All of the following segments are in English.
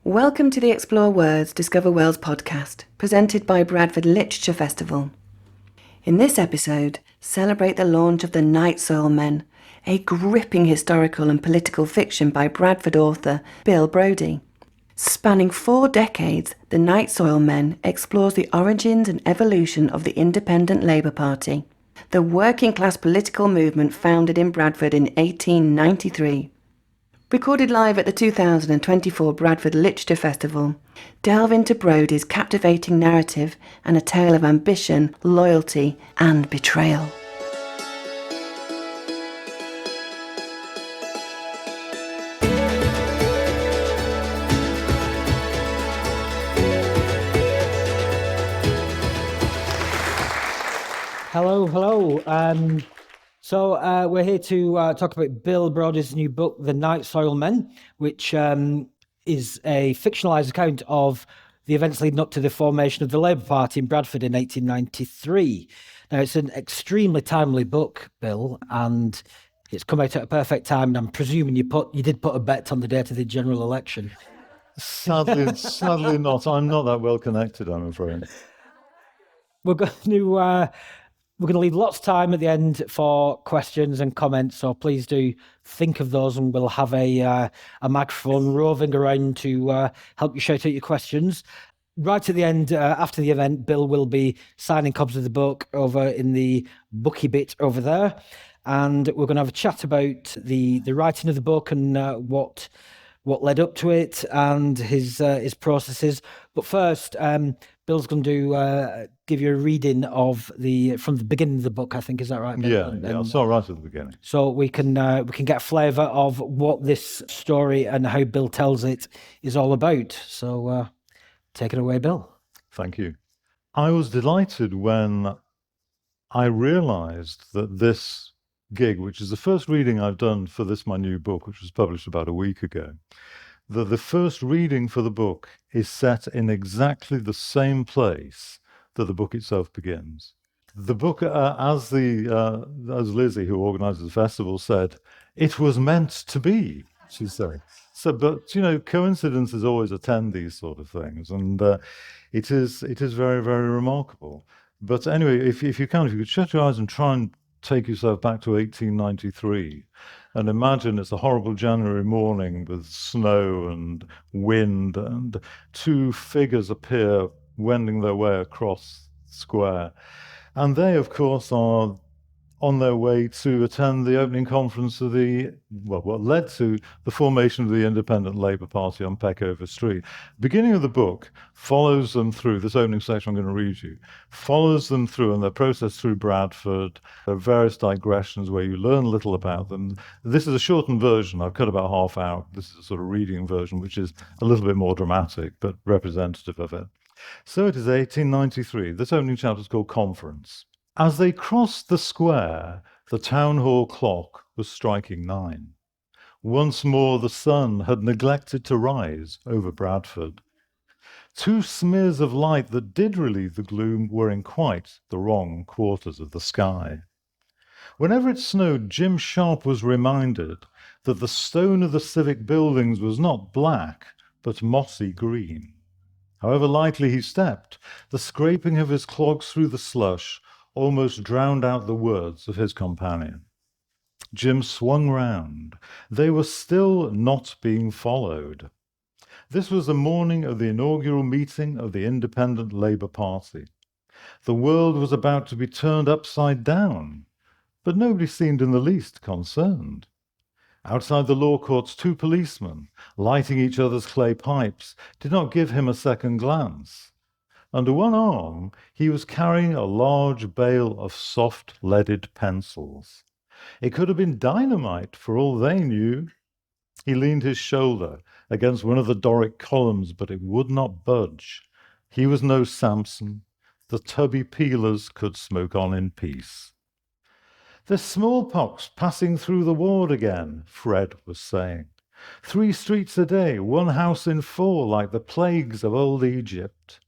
Welcome to the Explore Words, Discover Worlds podcast, presented by Bradford Literature Festival. In this episode, celebrate the launch of The Night Soil Men, a gripping historical and political fiction by Bradford author Bill Brody. Spanning 4 decades, The Night Soil Men explores the origins and evolution of the Independent Labour Party, the working-class political movement founded in Bradford in 1893. Recorded live at the 2024 Bradford Literature Festival, delve into Brody's captivating narrative and a tale of ambition, loyalty and betrayal. Hello. So we're here to talk about Bill Brody's new book, The Night Soil Men, which is a fictionalised account of the events leading up to the formation of the Labour Party in Bradford in 1893. Now, it's an extremely timely book, Bill, and it's come out at a perfect time. And I'm presuming you did put a bet on the date of the general election. Sadly not. I'm not that well connected, I'm afraid. We're going to leave lots of time at the end for questions and comments, so please do think of those, and we'll have a microphone roving around to help you shout out your questions. Right at the end, after the event, Bill will be signing copies of the book over in the bookie bit over there, and we're going to have a chat about the writing of the book and what led up to it and his processes. But first, Bill's going to give you a reading from the beginning of the book, I think. Is that right, Bill? Yeah, I'll start right at the beginning. So we can get a flavour of what this story and how Bill tells it is all about. So take it away, Bill. Thank you. I was delighted when I realised that this gig, which is the first reading I've done for my new book, which was published about a week ago, that the first reading for the book is set in exactly the same place that the book itself begins. The book, as Lizzie, who organises the festival, said, it was meant to be, she said. So, but, coincidences always attend these sort of things, and it is very, very remarkable. But anyway, if you could shut your eyes and try and take yourself back to 1893 and imagine it's a horrible January morning with snow and wind, and 2 figures appear wending their way across the square. And they, of course, are on their way to attend the opening conference of what led to the formation of the Independent Labour Party on Peckover Street. Beginning of the book follows them through, this opening section I'm going to read you, follows them through and their process through Bradford. There are various digressions where you learn a little about them. This is a shortened version. I've cut about half out. This is a sort of reading version, which is a little bit more dramatic, but representative of it. So it is 1893. This opening chapter is called Conference. As they crossed the square, the town hall clock was striking 9. Once more the sun had neglected to rise over Bradford. 2 smears of light that did relieve the gloom were in quite the wrong quarters of the sky. Whenever it snowed, Jim Sharp was reminded that the stone of the civic buildings was not black, but mossy green. However lightly he stepped, the scraping of his clogs through the slush almost drowned out the words of his companion. Jim swung round. They were still not being followed. This was the morning of the inaugural meeting of the Independent Labour Party. The world was about to be turned upside down, but nobody seemed in the least concerned. Outside the law courts, 2 policemen, lighting each other's clay pipes, did not give him a second glance. Under one arm, he was carrying a large bale of soft leaded pencils. It could have been dynamite for all they knew. He leaned his shoulder against one of the Doric columns, but it would not budge. He was no Samson. The tubby peelers could smoke on in peace. There's smallpox passing through the ward again, Fred was saying. 3 streets a day, 1 house in 4, like the plagues of old Egypt.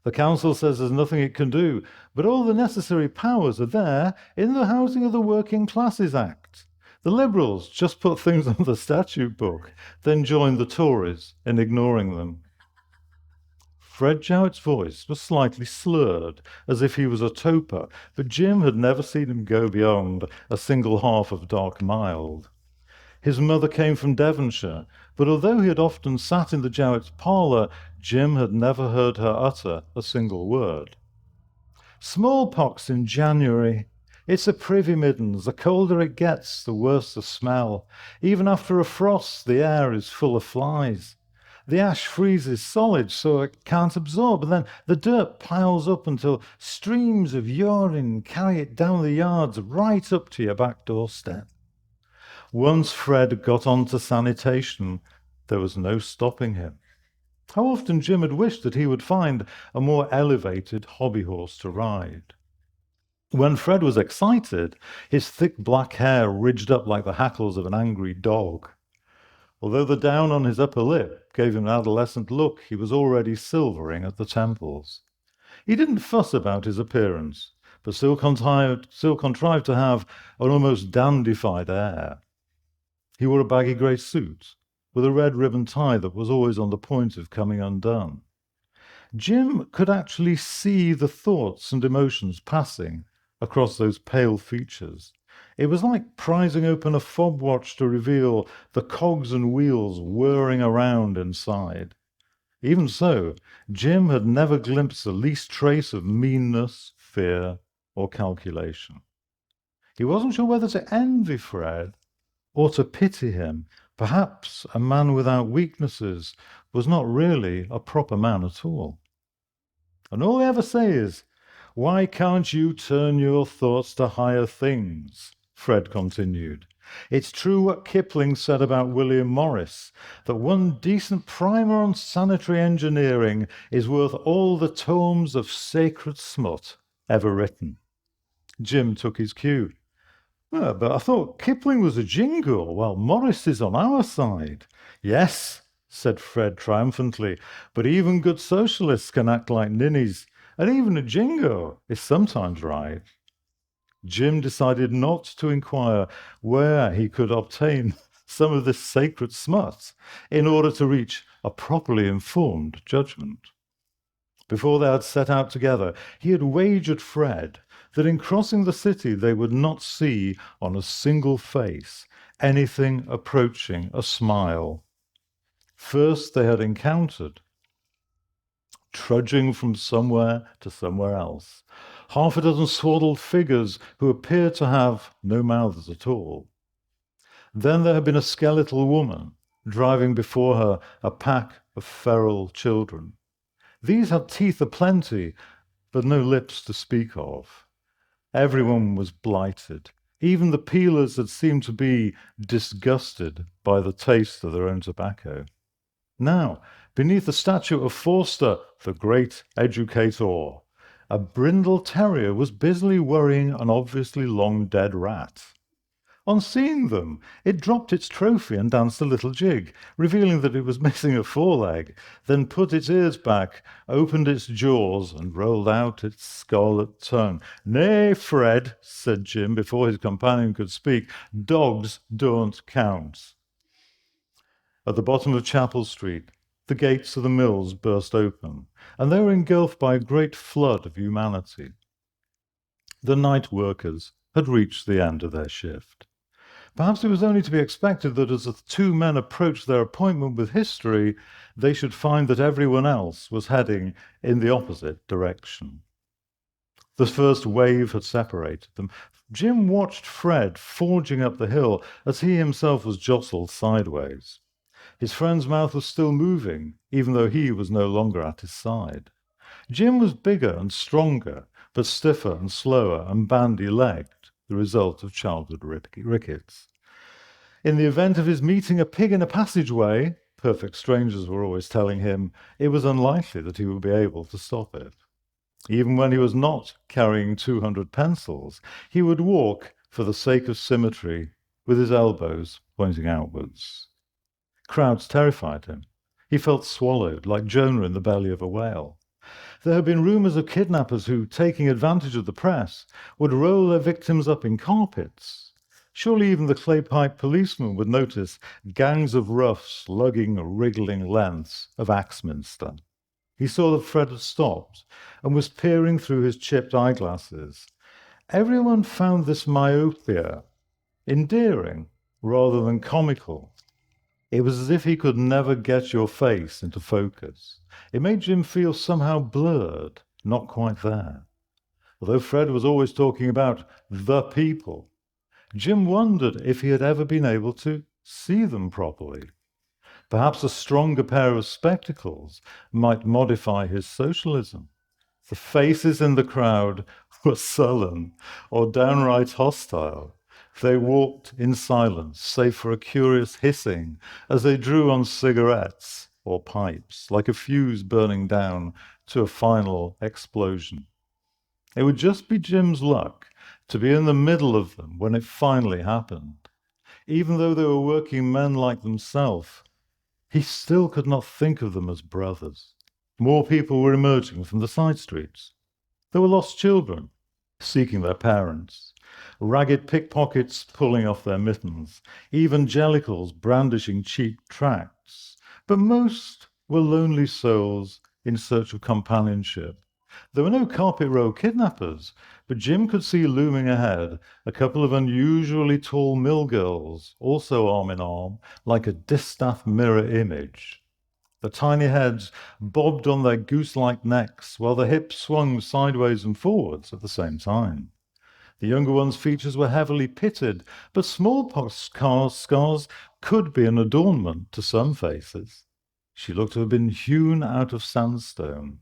The council says there's nothing it can do, but all the necessary powers are there in the Housing of the Working Classes Act. The Liberals just put things on the statute book, then joined the Tories in ignoring them. Fred Jowett's voice was slightly slurred, as if he was a toper, but Jim had never seen him go beyond a single half of dark mild. His mother came from Devonshire, but although he had often sat in the Jowett's parlour, Jim had never heard her utter a single word. Smallpox in January. It's a privy middens. The colder it gets, the worse the smell. Even after a frost, the air is full of flies. The ash freezes solid, so it can't absorb, and then the dirt piles up until streams of urine carry it down the yards right up to your back doorstep. Once Fred got onto sanitation, there was no stopping him. How often Jim had wished that he would find a more elevated hobby horse to ride. When Fred was excited, his thick black hair ridged up like the hackles of an angry dog. Although the down on his upper lip gave him an adolescent look, he was already silvering at the temples. He didn't fuss about his appearance, but still contrived to have an almost dandified air. He wore a baggy grey suit, with a red ribbon tie that was always on the point of coming undone. Jim could actually see the thoughts and emotions passing across those pale features. It was like prizing open a fob watch to reveal the cogs and wheels whirring around inside. Even so, Jim had never glimpsed the least trace of meanness, fear, or calculation. He wasn't sure whether to envy Fred or to pity him. Perhaps a man without weaknesses was not really a proper man at all. And all I ever say is, why can't you turn your thoughts to higher things? Fred continued. It's true what Kipling said about William Morris, that one decent primer on sanitary engineering is worth all the tomes of sacred smut ever written. Jim took his cue. Oh, but I thought Kipling was a jingo, while Morris is on our side. Yes, said Fred triumphantly, but even good socialists can act like ninnies, and even a jingo is sometimes right. Jim decided not to inquire where he could obtain some of this sacred smut in order to reach a properly informed judgment. Before they had set out together, he had wagered Fred that in crossing the city they would not see on a single face anything approaching a smile. First they had encountered, trudging from somewhere to somewhere else, half a dozen swaddled figures who appeared to have no mouths at all. Then there had been a skeletal woman driving before her a pack of feral children. These had teeth aplenty, but no lips to speak of. Everyone was blighted. Even the peelers had seemed to be disgusted by the taste of their own tobacco. Now, beneath the statue of Forster, the great educator, a brindle terrier was busily worrying an obviously long-dead rat. On seeing them, it dropped its trophy and danced a little jig, revealing that it was missing a foreleg, then put its ears back, opened its jaws, and rolled out its scarlet tongue. "Nay, Fred," said Jim before his companion could speak, "dogs don't count." At the bottom of Chapel Street, the gates of the mills burst open, and they were engulfed by a great flood of humanity. The night workers had reached the end of their shift. Perhaps it was only to be expected that as the two men approached their appointment with history, they should find that everyone else was heading in the opposite direction. The first wave had separated them. Jim watched Fred forging up the hill as he himself was jostled sideways. His friend's mouth was still moving, even though he was no longer at his side. Jim was bigger and stronger, but stiffer and slower and bandy-legged, the result of childhood rickets. In the event of his meeting a pig in a passageway, perfect strangers were always telling him, it was unlikely that he would be able to stop it. Even when he was not carrying 200 pencils, he would walk, for the sake of symmetry, with his elbows pointing outwards. Crowds terrified him. He felt swallowed, like Jonah in the belly of a whale. There had been rumours of kidnappers who, taking advantage of the press, would roll their victims up in carpets. Surely even the clay pipe policeman would notice gangs of roughs lugging wriggling lengths of Axminster. He saw that Fred had stopped and was peering through his chipped eyeglasses. Everyone found this myopia endearing rather than comical. It was as if he could never get your face into focus. It made Jim feel somehow blurred, not quite there. Although Fred was always talking about the people, Jim wondered if he had ever been able to see them properly. Perhaps a stronger pair of spectacles might modify his socialism. The faces in the crowd were sullen or downright hostile. They walked in silence, save for a curious hissing as they drew on cigarettes or pipes, like a fuse burning down to a final explosion. It would just be Jim's luck to be in the middle of them when it finally happened. Even though they were working men like themselves, he still could not think of them as brothers. More people were emerging from the side streets. There were lost children seeking their parents, ragged pickpockets pulling off their mittens, evangelicals brandishing cheap tracts, but most were lonely souls in search of companionship. There were no carpet row kidnappers, but Jim could see looming ahead a couple of unusually tall mill girls, also arm in arm, like a distaff mirror image. The tiny heads bobbed on their goose-like necks, while the hips swung sideways and forwards at the same time. The younger one's features were heavily pitted, but smallpox scars could be an adornment to some faces. She looked to have been hewn out of sandstone.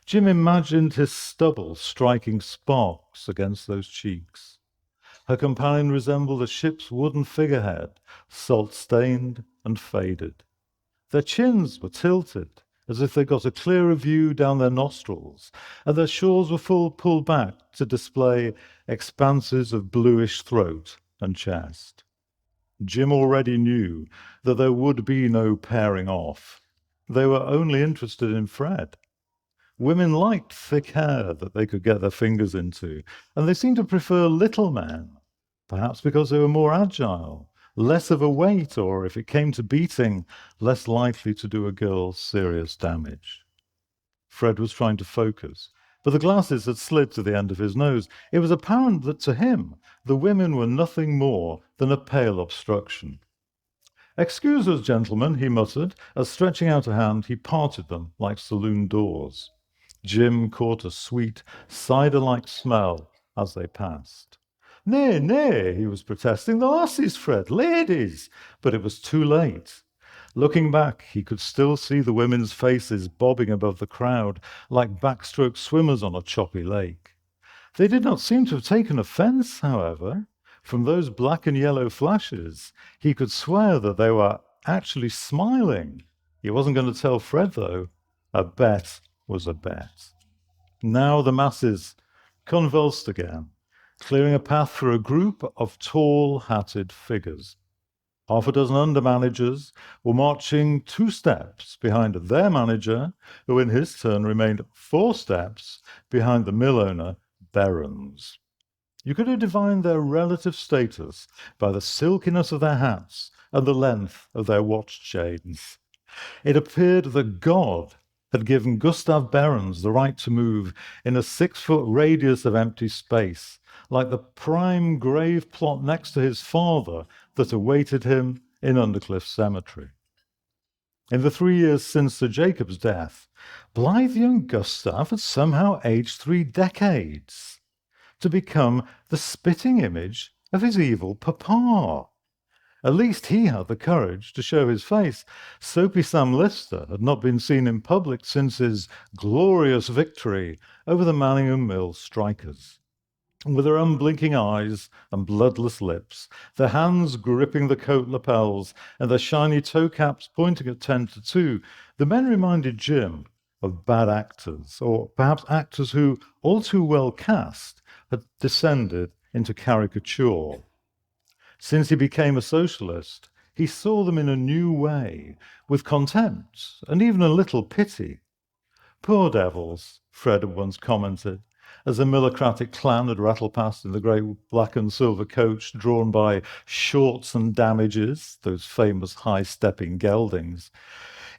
Jim imagined his stubble striking sparks against those cheeks. Her companion resembled a ship's wooden figurehead, salt-stained and faded. Their chins were tilted, as if they got a clearer view down their nostrils, and their shawls were pulled back to display expanses of bluish throat and chest. Jim already knew that there would be no pairing off. They were only interested in Fred. Women liked thick hair that they could get their fingers into, and they seemed to prefer little men, perhaps because they were more agile, less of a weight, or if it came to beating, less likely to do a girl serious damage. Fred was trying to focus, but the glasses had slid to the end of his nose. It was apparent that to him, the women were nothing more than a pale obstruction. "Excuse us, gentlemen," he muttered, as stretching out a hand, he parted them like saloon doors. Jim caught a sweet, cider-like smell as they passed. "Nay, nay," he was protesting, "the lassies, Fred, ladies!" But it was too late. Looking back, he could still see the women's faces bobbing above the crowd like backstroke swimmers on a choppy lake. They did not seem to have taken offense, however. From those black and yellow flashes, he could swear that they were actually smiling. He wasn't going to tell Fred, though. A bet was a bet. Now the masses convulsed again, clearing a path for a group of tall, hatted figures. Half a dozen under-managers were marching 2 steps behind their manager, who in his turn remained 4 steps behind the mill owner, Berens. You could have divined their relative status by the silkiness of their hats and the length of their watch chains. It appeared that God had given Gustav Berens the right to move in a 6-foot radius of empty space, like the prime grave plot next to his father that awaited him in Undercliff Cemetery. In the 3 years since Sir Jacob's death, blithe young Gustav had somehow aged 3 decades to become the spitting image of his evil papa. At least he had the courage to show his face. Soapy Sam Lister had not been seen in public since his glorious victory over the Manningham Mill strikers. With their unblinking eyes and bloodless lips, their hands gripping the coat lapels and their shiny toe caps pointing at 10 to 2, the men reminded Jim of bad actors, or perhaps actors who, all too well cast, had descended into caricature. Since he became a socialist, he saw them in a new way, with contempt and even a little pity. "Poor devils," Fred had once commented. as the Millercratic clan had rattled past in the great black and silver coach drawn by Shorts and Damages, those famous high-stepping geldings.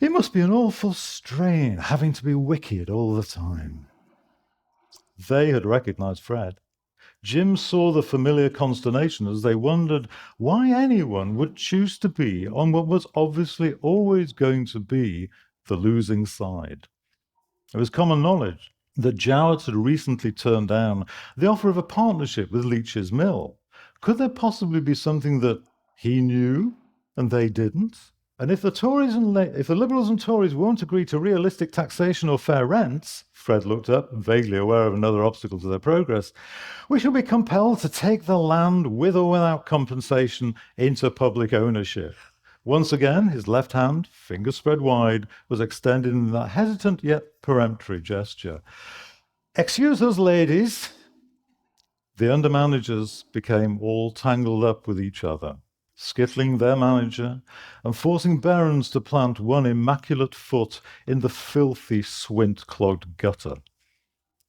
It must be an awful strain having to be wicked all the time. They had recognized Fred. Jim saw the familiar consternation as they wondered why anyone would choose to be on what was obviously always going to be the losing side. It was common knowledge that Jowett had recently turned down the offer of a partnership with Leach's mill. Could there possibly be something that he knew and they didn't? And if the Liberals and Tories won't agree to realistic taxation or fair rents, Fred looked up, vaguely aware of another obstacle to their progress, we shall be compelled to take the land with or without compensation into public ownership. Once again, his left hand, fingers spread wide, was extended in that hesitant yet peremptory gesture. Excuse us, ladies. The undermanagers became all tangled up with each other, skittling their manager and forcing Berens to plant one immaculate foot in the filthy, swint-clogged gutter.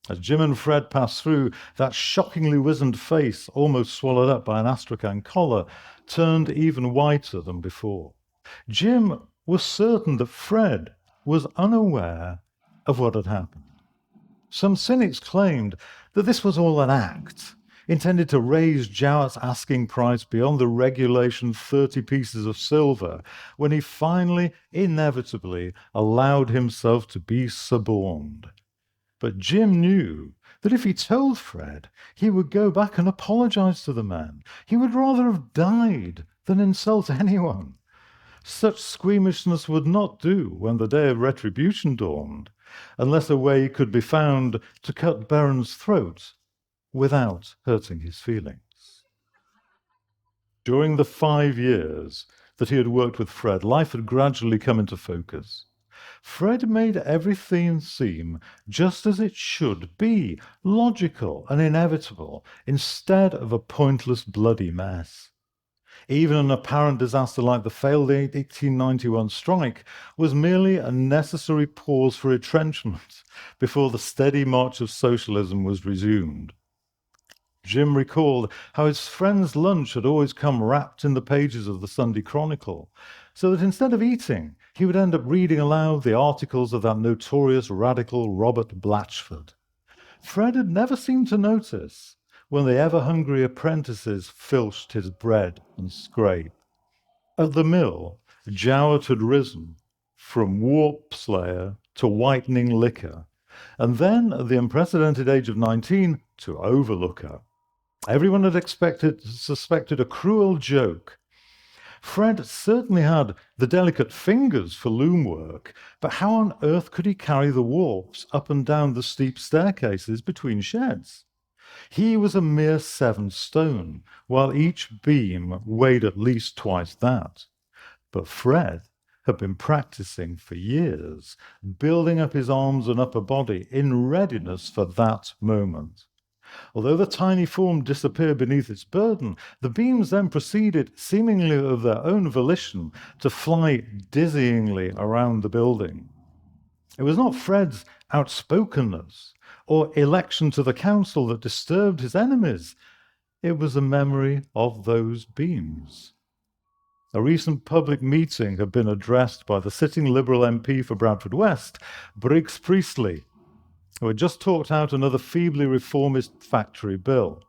As Jim and Fred passed through, that shockingly wizened face, almost swallowed up by an astrakhan collar, turned even whiter than before. Jim was certain that Fred was unaware of what had happened. Some cynics claimed that this was all an act, intended to raise Jowett's asking price beyond the regulation 30 pieces of silver, when he finally, inevitably, allowed himself to be suborned. But Jim knew that if he told Fred, he would go back and apologize to the man. He would rather have died than insult anyone. Such squeamishness would not do when the day of retribution dawned, unless a way could be found to cut Berens' throat without hurting his feelings. During the 5 years that he had worked with Fred, life had gradually come into focus. Fred made everything seem just as it should be, logical and inevitable, instead of a pointless, bloody mess. Even an apparent disaster like the failed 1891 strike was merely a necessary pause for retrenchment before the steady march of socialism was resumed. Jim recalled how his friend's lunch had always come wrapped in the pages of the Sunday Chronicle, so that instead of eating, he would end up reading aloud the articles of that notorious radical Robert Blatchford. Fred had never seemed to notice when the ever-hungry apprentices filched his bread and scrape. At the mill, Jowett had risen from warp slayer to whitening liquor, and then, at the unprecedented age of 19, to overlooker. Everyone had suspected a cruel joke. Fred certainly had the delicate fingers for loom work, but how on earth could he carry the warps up and down the steep staircases between sheds? He was a mere 7 stone, while each beam weighed at least twice that. But Fred had been practicing for years, building up his arms and upper body in readiness for that moment. Although the tiny form disappeared beneath its burden, the beams then proceeded, seemingly of their own volition, to fly dizzyingly around the building. It was not Fred's outspokenness or election to the council that disturbed his enemies. It was the memory of those beams. A recent public meeting had been addressed by the sitting Liberal MP for Bradford West, Briggs Priestley, who had just talked out another feebly reformist factory bill.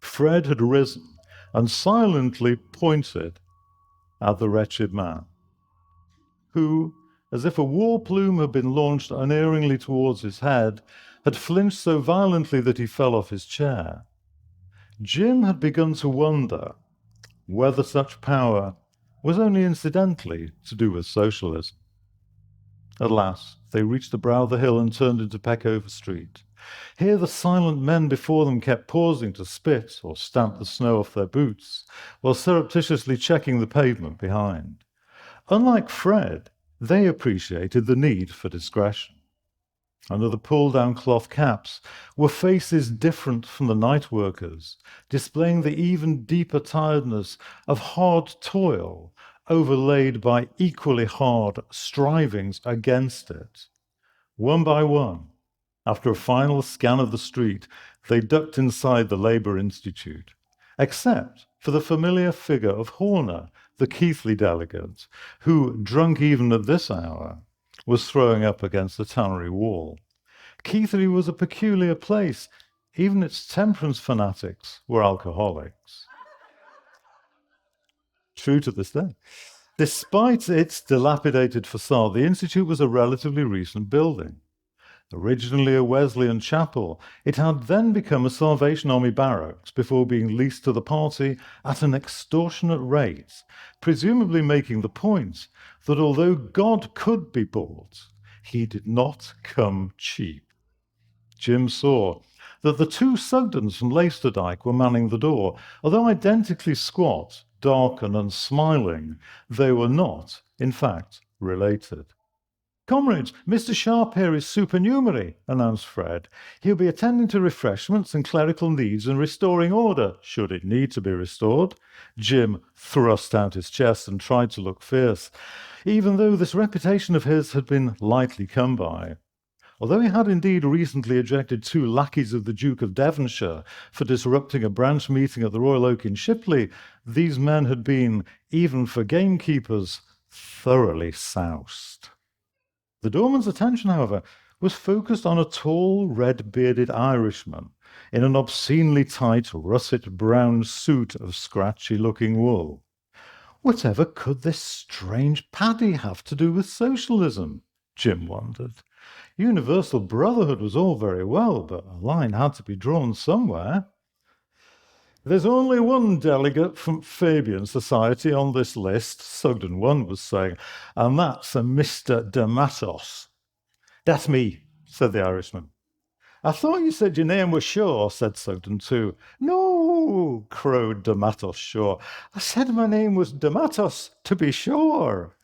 Fred had risen and silently pointed at the wretched man, who, as if a war plume had been launched unerringly towards his head, had flinched so violently that he fell off his chair. Jim had begun to wonder whether such power was only incidentally to do with socialism. At last, they reached the brow of the hill and turned into Peckover Street. Here the silent men before them kept pausing to spit or stamp the snow off their boots, while surreptitiously checking the pavement behind. Unlike Fred, they appreciated the need for discretion. Under the pull-down cloth caps were faces different from the night workers, displaying the even deeper tiredness of hard toil overlaid by equally hard strivings against it. One by one, After a final scan of the street, they ducked inside the Labour Institute, except for the familiar figure of Horner, the Keighley delegate, who, drunk even at this hour, was throwing up against the tannery wall. Keighley was a peculiar place. Even its temperance fanatics were alcoholics. True to this day. Despite its dilapidated facade, the Institute was a relatively recent building. Originally a Wesleyan chapel, it had then become a Salvation Army barracks before being leased to the party at an extortionate rate, presumably making the point that although God could be bought, he did not come cheap. Jim saw that the two Sugdens from Lasterdyke were manning the door. Although identically squat, dark and unsmiling, they were not, in fact, related. "Comrades, Mr. Sharp here is supernumerary," announced Fred. "He'll be attending to refreshments and clerical needs and restoring order, should it need to be restored." Jim thrust out his chest and tried to look fierce, even though this reputation of his had been lightly come by. Although he had indeed recently ejected 2 lackeys of the Duke of Devonshire for disrupting a branch meeting at the Royal Oak in Shipley, these men had been, even for gamekeepers, thoroughly soused. The doorman's attention, however, was focused on a tall, red-bearded Irishman in an obscenely tight, russet-brown suit of scratchy-looking wool. Whatever could this strange Paddy have to do with socialism? Jim wondered. Universal brotherhood was all very well, but a line had to be drawn somewhere. "There's only one delegate from Fabian Society on this list," Sugden 1 was saying, "and that's a Mr. de Matos." "That's me," said the Irishman. "I thought you said your name was Shaw," said Sugden 2. "No," crowed de Matos Shaw. "I said my name was de Matos, to be sure."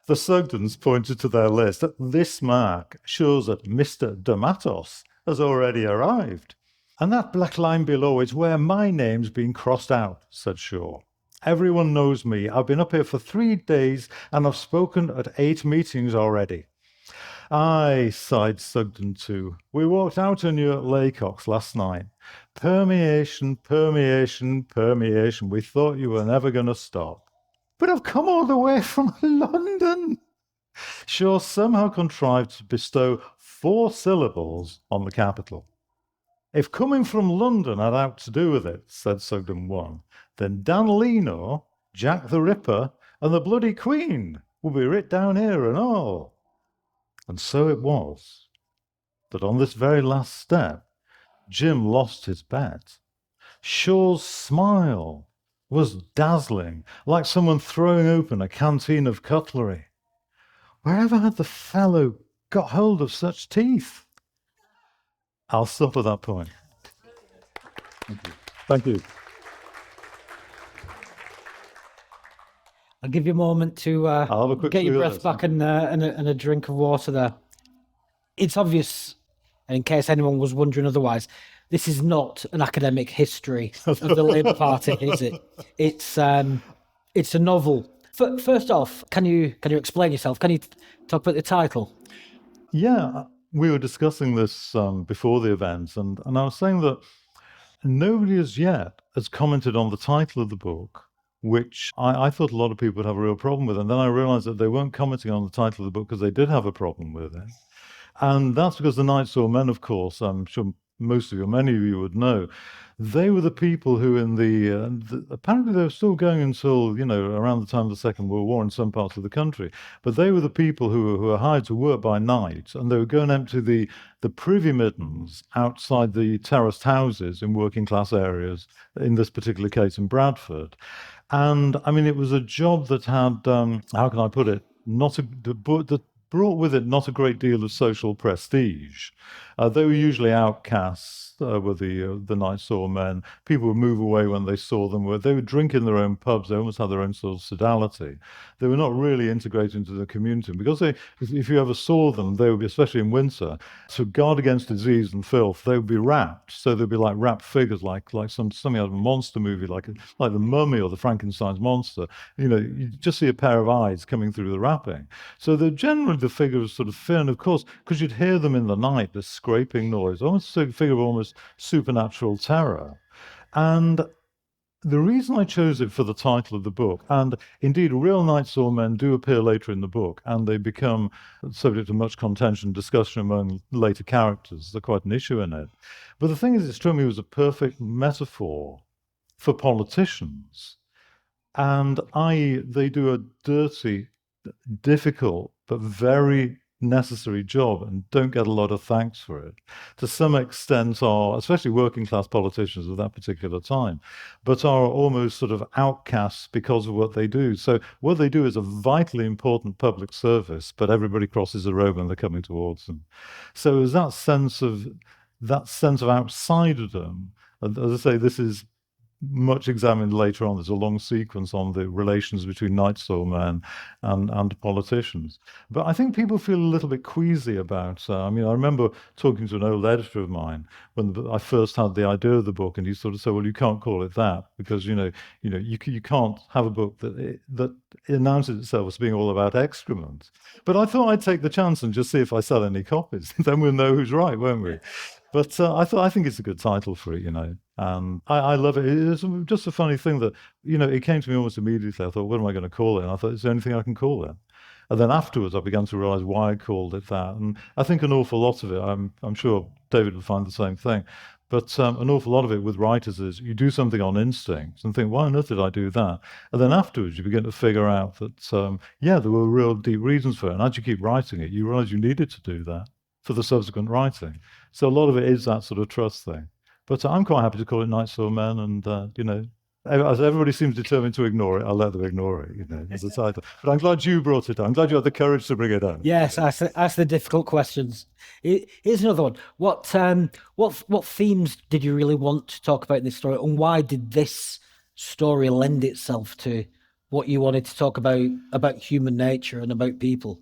The Sugdens pointed to their list. "This mark shows that Mr. de Matos has already arrived. And that black line below is where my name's been crossed out," said Shaw. "Everyone knows me. I've been up here for 3 days and I've spoken at 8 meetings already." "Aye," sighed Sugden 2. "We walked out on you at Laycock's last night. Permeation, permeation, permeation. We thought you were never going to stop." "But I've come all the way from London." Shaw somehow contrived to bestow 4 syllables on the capital. "If coming from London had aught to do with it," said Sugden 1, "then Dan Leno, Jack the Ripper, and the bloody Queen will be writ down here and all." And so it was that on this very last step, Jim lost his bet. Shaw's smile was dazzling, like someone throwing open a canteen of cutlery. Wherever had the fellow got hold of such teeth? I'll stop at that point. Thank you. I'll give you a moment to I'll have a quick get your look at breath this. back and a drink of water there. It's obvious, in case anyone was wondering otherwise, this is not an academic history of the Labour Party, is it? It's a novel. First off, can you explain yourself? Can you talk about the title? Yeah, we were discussing this before the event, and I was saying that nobody as yet has commented on the title of the book, which I thought a lot of people would have a real problem with. And then I realized that they weren't commenting on the title of the book because they did have a problem with it. And that's because the Night Saw Men, of course, I'm sure most of you, many of you would know, they were the people who in apparently they were still going until, around the time of the Second World War in some parts of the country, but they were the people who were hired to work by night, and they were going empty the privy middens outside the terraced houses in working class areas, in this particular case in Bradford. And I mean, it was a job that had, how can I put it, that brought with it not a great deal of social prestige. They were usually outcasts, were the Night Saw Men. People would move away when they saw them. They would drink in their own pubs. They almost had their own sort of sodality. They were not really integrated into the community. Because if you ever saw them, they would be, especially in winter, to guard against disease and filth, they would be wrapped. So they'd be like wrapped figures, like something out of a monster movie, like the Mummy or the Frankenstein's monster. You just see a pair of eyes coming through the wrapping. So they're generally the figure of sort of fear. And of course, because you'd hear them in the night, this scraping noise, almost a figure of almost supernatural terror. And the reason I chose it for the title of the book, and indeed real night saw men do appear later in the book, and they become subject to much contention and discussion among later characters. They're quite an issue in it. But the thing is, it struck me as a perfect metaphor for politicians. And they do a dirty, difficult, but very necessary job and don't get a lot of thanks for it. To some extent are, especially working class politicians of that particular time, but are almost sort of outcasts because of what they do. So what they do is a vitally important public service, but everybody crosses the road when they're coming towards them. So there's that sense of outsiderdom. And as I say, this is much examined later on. There's a long sequence on the relations between night saw men and politicians. But I think people feel a little bit queasy about. I remember talking to an old editor of mine when I first had the idea of the book, and he sort of said, "Well, you can't call it that because you can't have a book that announces itself as being all about excrement." But I thought I'd take the chance and just see if I sell any copies. Then we'll know who's right, won't we? But I think it's a good title for it, and I love it. It's just a funny thing that, it came to me almost immediately. I thought, what am I going to call it? And I thought, is there anything I can call it? And then afterwards, I began to realize why I called it that. And I think an awful lot of it, I'm sure David would find the same thing, but an awful lot of it with writers is you do something on instinct and think, why on earth did I do that? And then afterwards, you begin to figure out that, there were real deep reasons for it. And as you keep writing it, you realize you needed to do that for the subsequent writing. So a lot of it is that sort of trust thing. But I'm quite happy to call it Night Saw Men, and, as everybody seems determined to ignore it, I'll let them ignore it, as a title. But I'm glad you brought it up. I'm glad you had the courage to bring it up. Yes, ask the difficult questions. Here's another one. What themes did you really want to talk about in this story, and why did this story lend itself to what you wanted to talk about human nature and about people?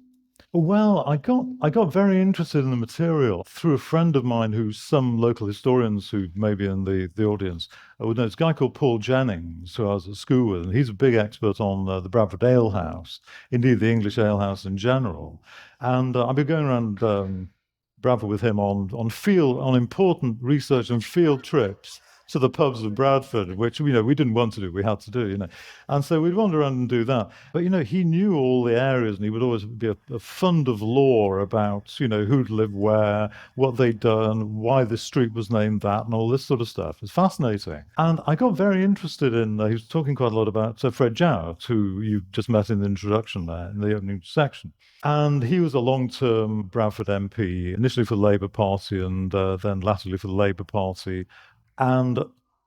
Well, I got very interested in the material through a friend of mine who's some local historians who may be in the audience would know. It's a guy called Paul Jennings, who I was at school with, and he's a big expert on the Bradford ale house, indeed the English ale house in general. And I've been going around Bradford with him on important research and field trips to the pubs of Bradford, which we didn't want to do, we had to do, and so we'd wander around and do that. But he knew all the areas, and he would always be a fund of lore about who'd lived where, what they'd done, why this street was named that, and all this sort of stuff. It's fascinating. And I got very interested in. He was talking quite a lot about Fred Jowett, who you just met in the introduction there in the opening section. And he was a long-term Bradford MP, initially for the Labour Party and then latterly for the Labour Party, and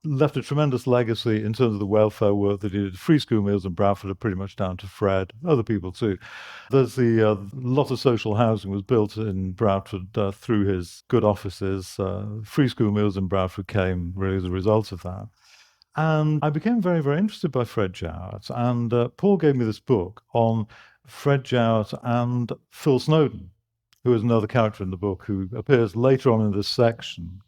left a tremendous legacy in terms of the welfare work that he did. Free school meals in Bradford are pretty much down to Fred, other people too. There's lot of social housing was built in Bradford through his good offices. Free school meals in Bradford came really as a result of that. And I became very, very interested by Fred Jowett. And Paul gave me this book on Fred Jowett and Phil Snowden, who is another character in the book who appears later on in this section.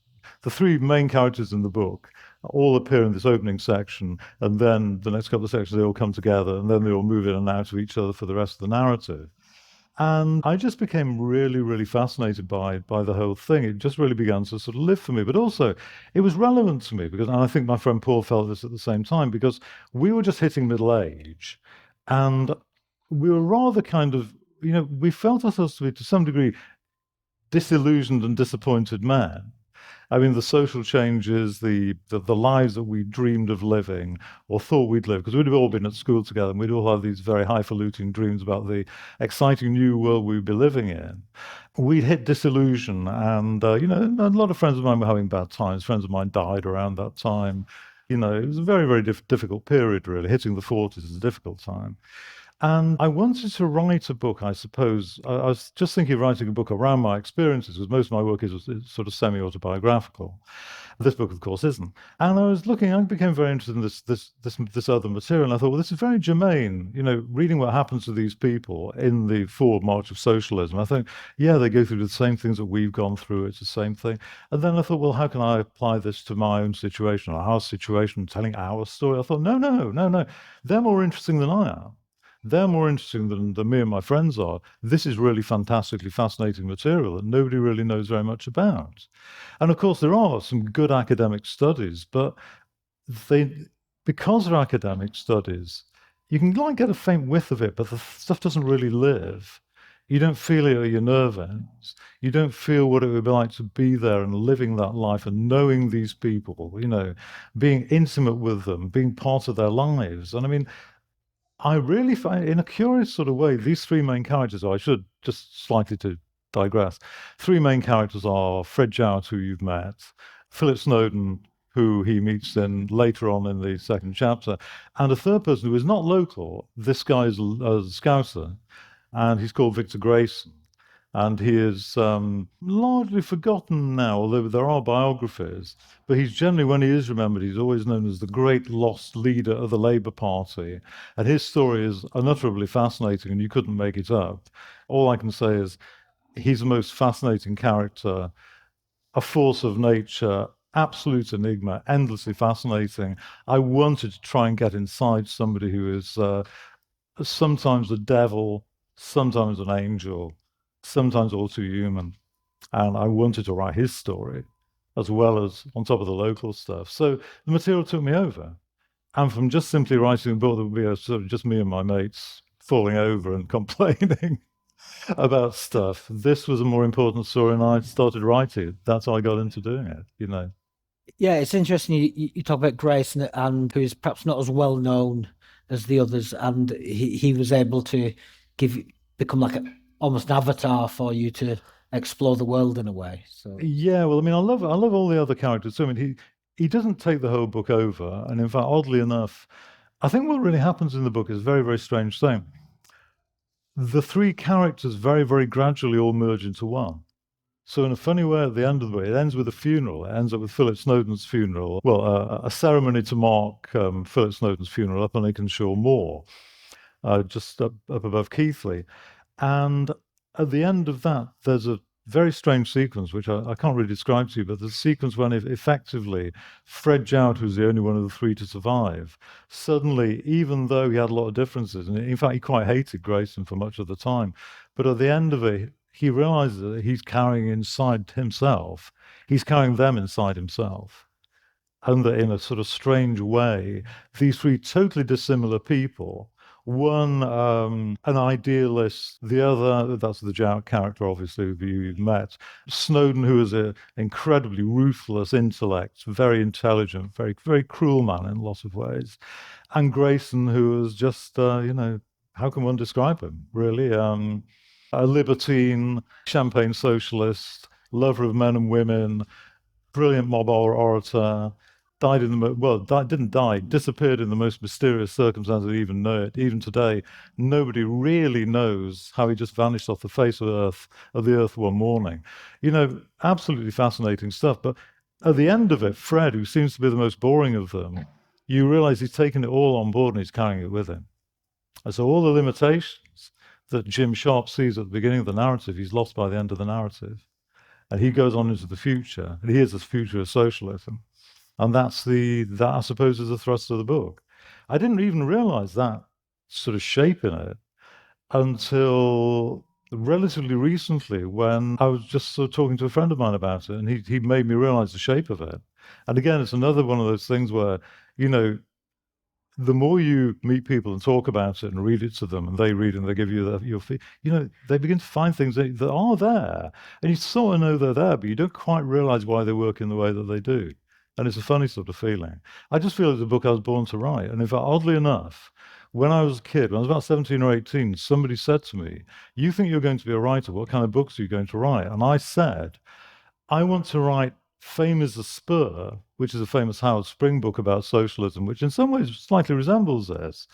The three main characters in the book all appear in this opening section, and then the next couple of sections, they all come together, and then they all move in and out of each other for the rest of the narrative. And I just became really, really fascinated by the whole thing. It just really began to sort of live for me, but also it was relevant to me because, and I think my friend Paul felt this at the same time, because we were just hitting middle age, and we were rather kind of, we felt ourselves to be, to some degree, disillusioned and disappointed men. I mean, the social changes, the lives that we dreamed of living or thought we'd live, because we'd all been at school together and we'd all have these very highfalutin dreams about the exciting new world we'd be living in. We'd hit disillusion, and, a lot of friends of mine were having bad times. Friends of mine died around that time. It was a very, very difficult period, really. Hitting the 40s is a difficult time. And I wanted to write a book, I suppose. I was just thinking of writing a book around my experiences, because most of my work is sort of semi-autobiographical. This book, of course, isn't. And I became very interested in this other material, and I thought, well, this is very germane. Reading what happens to these people in the forward march of socialism. I think, yeah, they go through the same things that we've gone through. It's the same thing. And then I thought, well, how can I apply this to my own situation, or our situation, telling our story? I thought, no. They're more interesting than I am. They're more interesting than me and my friends are. This is really fantastically fascinating material that nobody really knows very much about. And of course, there are some good academic studies, but because they're academic studies, you can like get a faint whiff of it, but the stuff doesn't really live. You don't feel it at your nerve ends. You don't feel what it would be like to be there and living that life and knowing these people, being intimate with them, being part of their lives. And I mean, I really find, in a curious sort of way, these three main characters, or I should just slightly to digress, three main characters are Fred Jowett, who you've met, Philip Snowden, who he meets in later on in the second chapter, and a third person who is not local. This guy is a Scouser, and he's called Victor Grayson. And he is largely forgotten now, although there are biographies. But he's generally, when he is remembered, he's always known as the great lost leader of the Labour Party. And his story is unutterably fascinating, and you couldn't make it up. All I can say is he's the most fascinating character, a force of nature, absolute enigma, endlessly fascinating. I wanted to try and get inside somebody who is sometimes the devil, sometimes an angel, sometimes all too human. And I wanted to write his story as well as on top of the local stuff. So the material took me over. And from just simply writing a book that would be sort of just me and my mates falling over and complaining about stuff, this was a more important story, and I started writing it. That's how I got into doing it. Yeah, it's interesting you talk about Grayson, and who is perhaps not as well known as the others, and he was able to become like almost an avatar for you to explore the world in a way. So yeah, well, I mean, I love all the other characters. So I mean, he doesn't take the whole book over, and in fact, oddly enough, I think what really happens in the book is a very, very strange thing. The three characters very, very gradually all merge into one. So in a funny way, at the end of the way, it ends with a funeral. It ends up with Philip Snowden's funeral. Well, a ceremony to mark Philip Snowden's funeral up on Lincolnshire Moor, just up above Keighley. And at the end of that, there's a very strange sequence, which I can't really describe to you, but the sequence when effectively Fred Jowett, who's the only one of the three to survive, suddenly, even though he had a lot of differences, and in fact, he quite hated Grayson for much of the time, but at the end of it, he realizes that he's carrying inside himself, he's carrying them inside himself. And that in a sort of strange way, these three totally dissimilar people, one an idealist, the other, that's the Jowett character, obviously, who you've met, Snowden, who is an incredibly ruthless intellect, very intelligent, very, very cruel man in lots of ways, and Grayson, who is just, how can one describe him, really? A libertine, champagne socialist, lover of men and women, brilliant mob orator, didn't die, disappeared in the most mysterious circumstances we even know it. Even today, nobody really knows how he just vanished off the face of the earth one morning. Absolutely fascinating stuff. But at the end of it, Fred, who seems to be the most boring of them, you realize he's taken it all on board and he's carrying it with him. And so all the limitations that Jim Sharp sees at the beginning of the narrative, he's lost by the end of the narrative. And he goes on into the future, and he is the future of socialism. And that, I suppose, is the thrust of the book. I didn't even realize that sort of shape in it until relatively recently, when I was just sort of talking to a friend of mine about it, and he made me realize the shape of it. And again, it's another one of those things where, the more you meet people and talk about it and read it to them, and they read and they give you your they begin to find things that are there, and you sort of know they're there, but you don't quite realize why they work in the way that they do. And it's a funny sort of feeling. I just feel it's a book I was born to write. And in fact, oddly enough, when I was a kid, when I was about 17 or 18, somebody said to me, "You think you're going to be a writer? What kind of books are you going to write?" And I said, "I want to write Fame is a Spur," which is a famous Howard Spring book about socialism, which in some ways slightly resembles this,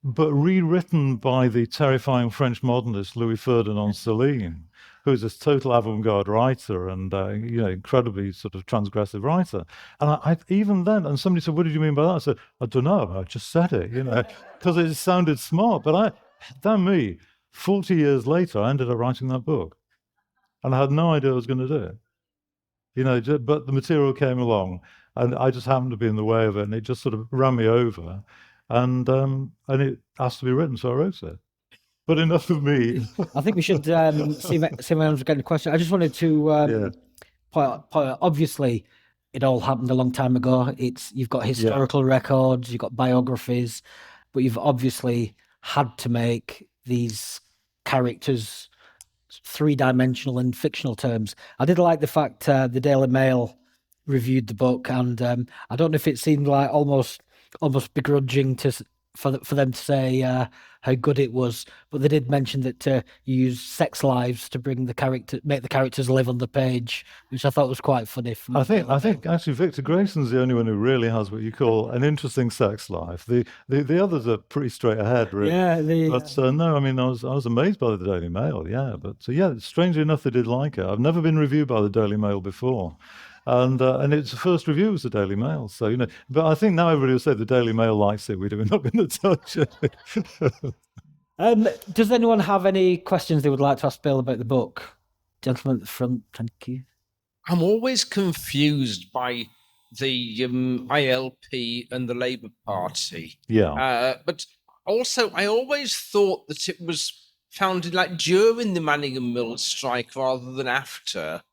but rewritten by the terrifying French modernist Louis Ferdinand Céline, who is this total avant-garde writer and incredibly sort of transgressive writer. And I even then, and somebody said, "What did you mean by that?" I said, "I don't know. I just said it, because it sounded smart." But damn me, 40 years later, I ended up writing that book, and I had no idea I was going to do it. But the material came along, and I just happened to be in the way of it, and it just sort of ran me over. and it has to be written, so I wrote it. But enough of me. I think we should see if anyone's getting a question. I just wanted to Yeah. point out, obviously, it all happened a long time ago. You've got historical records, you've got biographies, but you've obviously had to make these characters three-dimensional in fictional terms. I did like the fact the Daily Mail reviewed the book, and I don't know if it seemed like almost begrudging for them to say how good it was, but they did mention that you use sex lives to make the characters live on the page, which I thought was quite funny. I think actually Victor Grayson's the only one who really has what you call an interesting sex life. The others are pretty straight ahead, really. Yeah, but no, I mean, I was amazed by the Daily Mail. Yeah, but strangely enough, they did like it. I've never been reviewed by the Daily Mail before. And its first review was the Daily Mail. So, but I think now everybody will say the Daily Mail likes it. We're not going to touch it. Does anyone have any questions they would like to ask Bill about the book? Gentleman at the front, thank you. I'm always confused by the ILP and the Labour Party. Yeah. But also, I always thought that it was founded like during the Manningham Mill strike rather than after.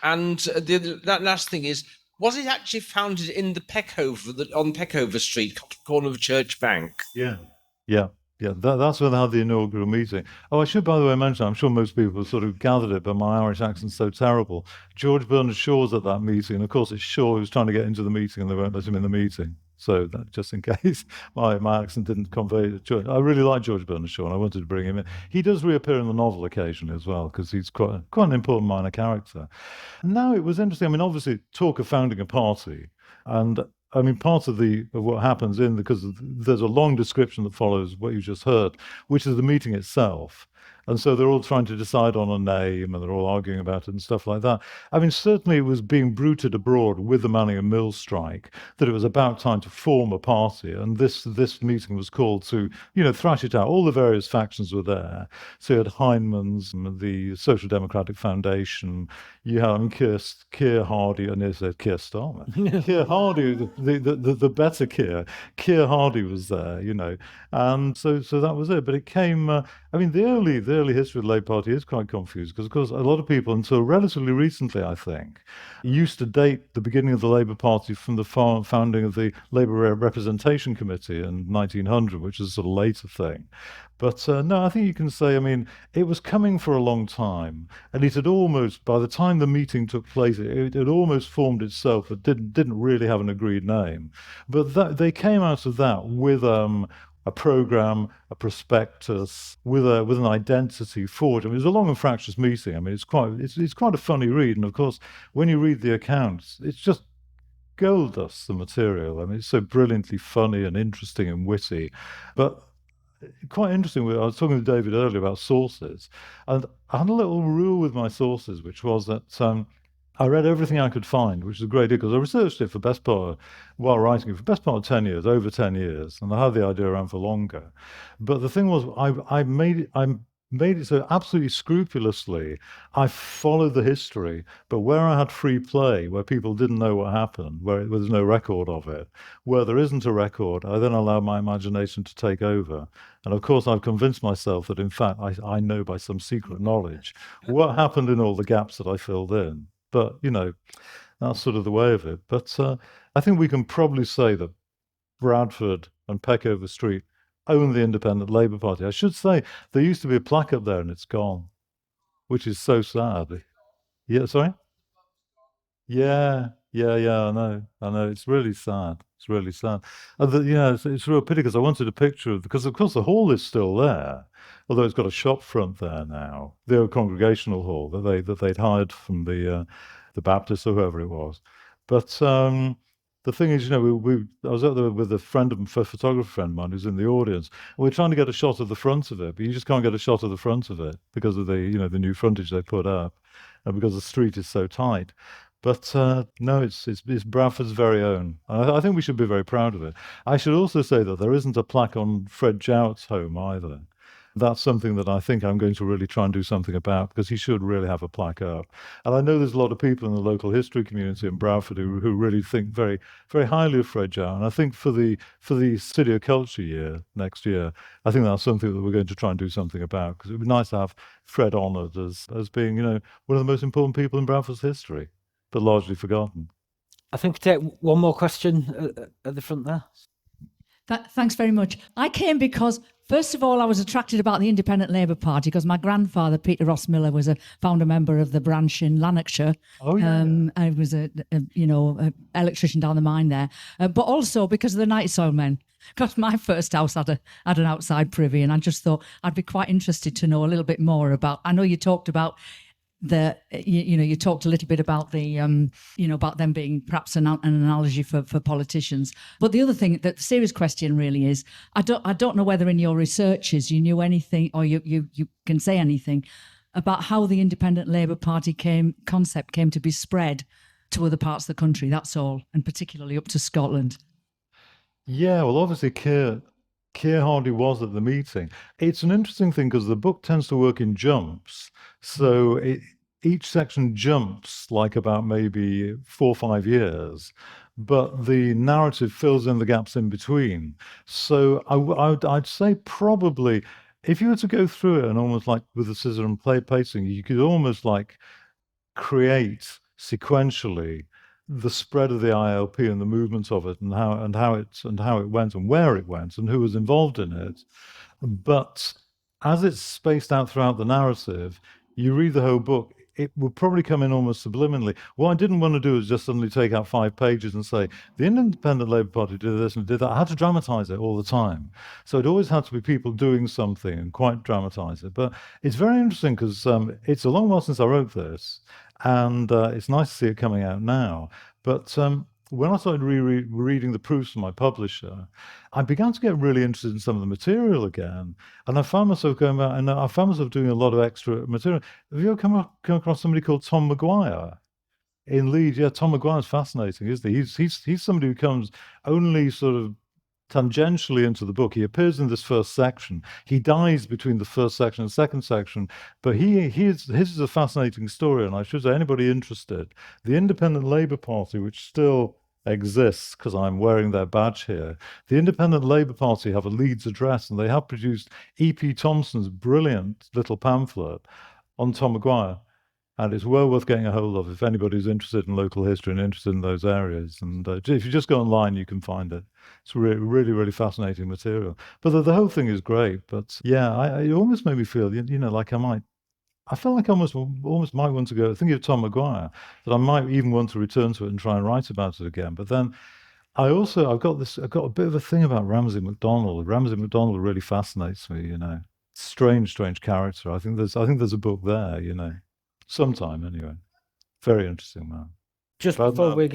And that last thing is, was it actually founded in the on Peckover Street, corner of Church Bank? Yeah. That's when they had the inaugural meeting. Oh, I should, by the way, mention, I'm sure most people sort of gathered it, but my Irish accent's so terrible. George Bernard Shaw was at that meeting, and of course it's Shaw who's trying to get into the meeting, and they won't let him in the meeting. So that, just in case my accent didn't convey it. I really like George Bernard Shaw, and I wanted to bring him in. He does reappear in the novel occasionally as well, because he's quite an important minor character. And now it was interesting. I mean, obviously, talk of founding a party, and I mean, part of what happens because there's a long description that follows what you just heard, which is the meeting itself. And so they're all trying to decide on a name, and they're all arguing about it and stuff like that. I mean, certainly it was being bruited abroad with the Manningham Mill strike that it was about time to form a party. And this meeting was called to, thrash it out. All the various factions were there. So you had Heineman's, the Social Democratic Foundation. You had Keir Hardie, and they said Keir Starmer. Keir Hardie, the better Keir. Keir Hardie was there, and so that was it. But it came. I mean, the early history of the Labour Party is quite confused because, of course, a lot of people, until relatively recently, I think, used to date the beginning of the Labour Party from the founding of the Labour Representation Committee in 1900, which is a sort of later thing. But no, I think you can say, I mean, it was coming for a long time, and it had almost, by the time the meeting took place, it had almost formed itself. It didn't really have an agreed name. But they came out of that with a program, a prospectus, with an identity forged. I mean, it was a long and fractious meeting. I mean, it's quite a funny read. And of course, when you read the accounts, it's just gold dust, the material. I mean, it's so brilliantly funny and interesting and witty. But quite interesting, I was talking to David earlier about sources, and I had a little rule with my sources, which was that I read everything I could find, which is a great deal, because I researched it while writing it, for the best part of 10 years, over 10 years, and I had the idea around for longer. But the thing was, I made it so absolutely scrupulously. I followed the history, but where I had free play, where people didn't know what happened, where there's no record of it, where there isn't a record, I then allowed my imagination to take over. And of course, I've convinced myself that, in fact, I know by some secret knowledge what happened in all the gaps that I filled in. But, that's sort of the way of it. But I think we can probably say that Bradford and Peckover Street own the Independent Labour Party. I should say there used to be a plaque up there and it's gone, which is so sad. Yeah, sorry? Yeah, I know. It's really sad. It's really sad. It's a real pity because I wanted a picture because of course the hall is still there, although it's got a shop front there now. The old Congregational Hall that they'd hired from the Baptists or whoever it was. But the thing is, I was out there with a photographer friend of mine who's in the audience. And we're trying to get a shot of the front of it, but you just can't get a shot of the front of it because of the new frontage they put up, and because the street is so tight. But no, it's Bradford's very own. I think we should be very proud of it. I should also say that there isn't a plaque on Fred Jowett's home either. That's something that I think I'm going to really try and do something about, because he should really have a plaque up. And I know there's a lot of people in the local history community in Bradford who really think very, very highly of Fred Jowett. And I think for the City of Culture year next year, I think that's something that we're going to try and do something about, because it would be nice to have Fred honoured as being, you know, one of the most important people in Bradford's history, but largely forgotten. I think we take one more question at the front there. Thanks very much. I came because, first of all, I was attracted about the Independent Labour Party because my grandfather, Peter Ross Miller, was a founder member of the branch in Lanarkshire. Oh, yeah. I was a electrician down the mine there. But also because of the Night Soil Men. Because my first house had an outside privy, and I just thought I'd be quite interested to know a little bit more about. I know you talked about you talked a little bit about the about them being perhaps an analogy for politicians. But the other thing, the serious question really is, I don't know whether in your researches you knew anything, or you can say anything about how the Independent Labour Party concept came to be spread to other parts of the country. That's all, and particularly up to Scotland. Yeah, well, obviously, Keir hardly was at the meeting. It's an interesting thing because the book tends to work in jumps. So each section jumps like about maybe 4 or 5 years, but the narrative fills in the gaps in between. So I'd say probably, if you were to go through it and almost like with the scissor and pacing, you could almost like create sequentially the spread of the ILP and the movement of it, and how it went and where it went and who was involved in it. But as it's spaced out throughout the narrative, you read the whole book, it will probably come in almost subliminally. What I didn't want to do is just suddenly take out 5 pages and say, the Independent Labour Party did this and did that. I had to dramatise it all the time. So it always had to be people doing something and quite dramatise it. But it's very interesting because it's a long while since I wrote this, and it's nice to see it coming out now. But when I started reading the proofs from my publisher, I began to get really interested in some of the material again. And I found myself going back, and I found myself doing a lot of extra material. Have you ever come across somebody called Tom Maguire in Leeds? Yeah, Tom Maguire's fascinating, isn't he? He's somebody who comes only sort of tangentially into the book. He appears in this first section. He dies between the first section and second section, but his is a fascinating story, and I should say, anybody interested, the Independent Labour Party, which still exists because I'm wearing their badge here, the Independent Labour Party have a Leeds address, and they have produced E.P. Thompson's brilliant little pamphlet on Tom Maguire. And it's well worth getting a hold of if anybody's interested in local history and interested in those areas. And if you just go online, you can find it. It's really, really, really fascinating material. But the whole thing is great. But yeah, it almost made me feel, like I felt like I almost might want to go, thinking of Tom Maguire, that I might even want to return to it and try and write about it again. But then I've got a bit of a thing about Ramsay MacDonald. Ramsay MacDonald really fascinates me, Strange character. I think there's a book there, sometime anyway. Very interesting man. Just before we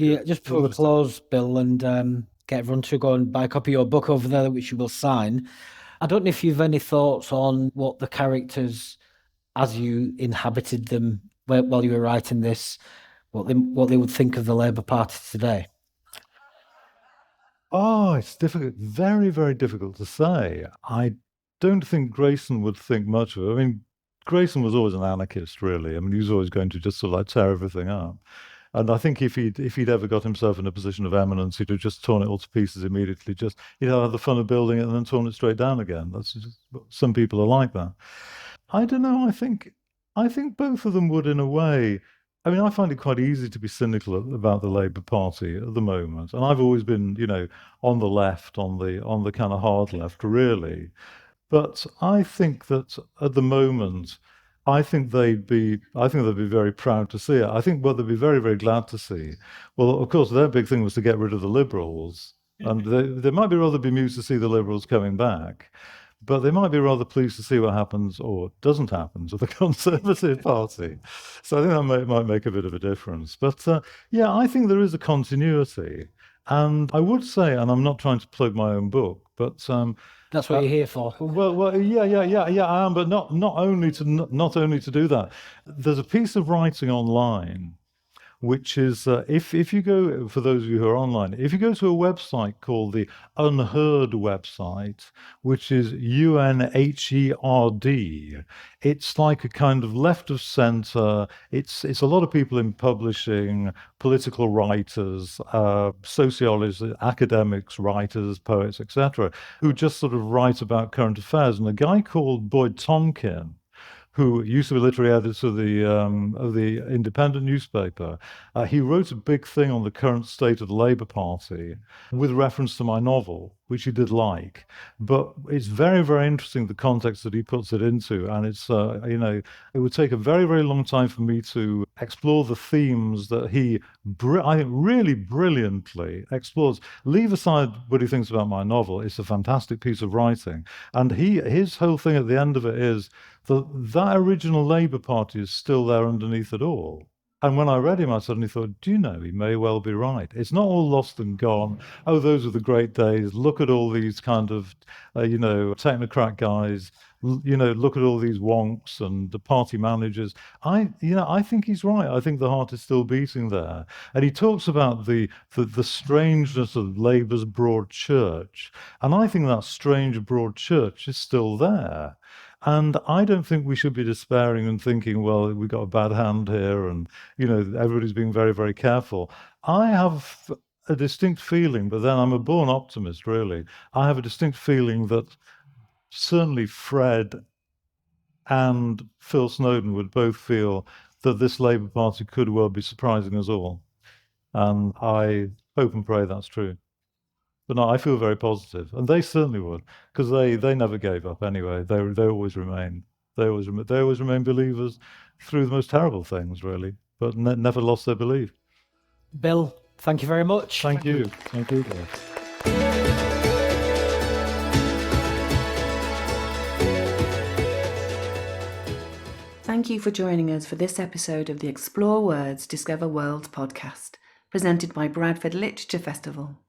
close, Bill, and get everyone to go and buy a copy of your book over there, which you will sign, I don't know if you've any thoughts on what the characters, as you inhabited them while you were writing this, what they would think of the Labour Party today. Oh, it's difficult, very, very difficult to say. I don't think Grayson would think much of it. I mean, Grayson was always an anarchist, really. I mean, he was always going to just sort of like tear everything up. And I think if he'd ever got himself in a position of eminence, he'd have just torn it all to pieces immediately. He'd have the fun of building it and then torn it straight down again. That's just, some people are like that. I don't know. I think both of them would, in a way. I mean, I find it quite easy to be cynical about the Labour Party at the moment, and I've always been, on the left, on the kind of hard left, really. But I think that at the moment, I think they'd be very proud to see it. I think what they'd be very, very glad to see. Well, of course, their big thing was to get rid of the Liberals, and they might be rather bemused to see the Liberals coming back, but they might be rather pleased to see what happens or doesn't happen to the Conservative Party. So I think that might make a bit of a difference. But yeah, I think there is a continuity, and I would say, and I'm not trying to plug my own book, but that's what you're here for. Well, yeah, I am, but not only to do that. There's a piece of writing online which is, if you go, for those of you who are online, if you go to a website called the Unheard website, which is UNHERD, it's like a kind of left of center. It's a lot of people in publishing, political writers, sociologists, academics, writers, poets, etc., who just sort of write about current affairs. And a guy called Boyd Tomkin, who used to be literary editor of the Independent newspaper, he wrote a big thing on the current state of the Labour Party with reference to my novel, which he did like. But it's very, very interesting the context that he puts it into. And it's, it would take a very, very long time for me to explore the themes that he, I think, really brilliantly explores. Leave aside what he thinks about my novel. It's a fantastic piece of writing. And his whole thing at the end of it is that original Labour Party is still there underneath it all. And when I read him, I suddenly thought, do you know, he may well be right. It's not all lost and gone. Oh, those are the great days. Look at all these kind of, technocrat guys. Look at all these wonks and the party managers. I think he's right. I think the heart is still beating there. And he talks about the strangeness of Labour's broad church. And I think that strange broad church is still there. And I don't think we should be despairing and thinking, well, we got a bad hand here and, everybody's being very, very careful. I have a distinct feeling, but then I'm a born optimist, really. I have a distinct feeling that certainly Fred and Phil Snowden would both feel that this Labour Party could well be surprising us all. And I hope and pray that's true. But no, I feel very positive, and they certainly would, because they never gave up anyway. They always remained. They always remain believers through the most terrible things, really, but never lost their belief. Bill, thank you very much. Thank you. Thank you, guys. Thank you for joining us for this episode of the Explore Words, Discover Worlds podcast, presented by Bradford Literature Festival.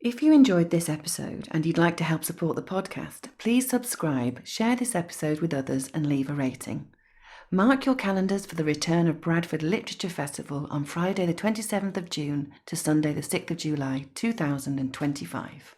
If you enjoyed this episode and you'd like to help support the podcast, please subscribe, share this episode with others and leave a rating. Mark your calendars for the return of Bradford Literature Festival on Friday the 27th of June to Sunday the 6th of July 2025.